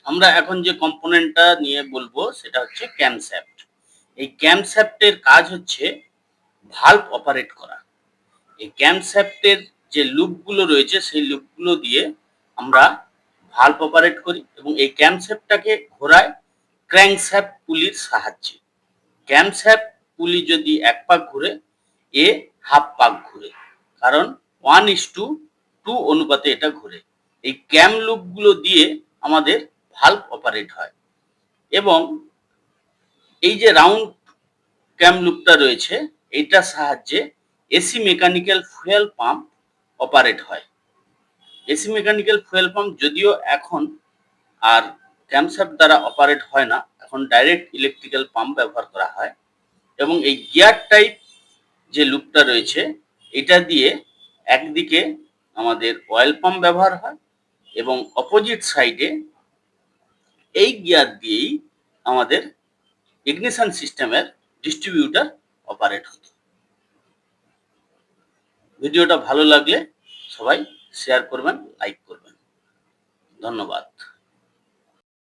আমরা এখন যে কম্পোনেন্টটা নিয়ে বলবো সেটা হচ্ছে ক্যামশ্যাফট। এই ক্যামশ্যাফটের কাজ হচ্ছে ভাল্ব অপারেট করা। এই ক্যামশ্যাফটের যে লুপগুলো রয়েছে সেই লুপগুলো দিয়ে আমরা ভাল্ব অপারেট করি এবং এই ক্যামশ্যাফটটাকে ঘোরায় ক্র্যাঙ্কশ্যাফট পুলির সাহায্যে। ক্যামশ্যাফট পুলি যদি ১ পাক ঘুরে, এ হাফ পাক ঘুরে। কারণ 1:2 অনুপাতে এটা ঘুরে। এই ক্যাম লুপগুলো দিয়ে আমাদের ভাল্ব অপারেট হয় এবং এই যে রাউন্ড ক্যাম লুপটা রয়েছে এইটার সাহায্যে AC mechanical fuel pump operate হয়। এসি মেকানিক্যাল ফুয়েল পাম্প যদিও এখন আর ক্যামশ্যাফট দ্বারা অপারেট হয় না, এখন ডাইরেক্ট ইলেকট্রিক্যাল পাম্প ব্যবহার করা হয় এবং এই গিয়ার টাইপ যে লুপটা রয়েছে এটা দিয়ে একদিকে আমাদের অয়েল পাম্প ব্যবহার হয় এবং অপোজিট সাইডে এই গিয়ার দিয়েই আমাদের ইগনিশন সিস্টেমের ডিস্ট্রিবিউটর অপারেট হতো। ভিডিওটা ভালো লাগলে সবাই শেয়ার করবেন, লাইক করবেন। ধন্যবাদ।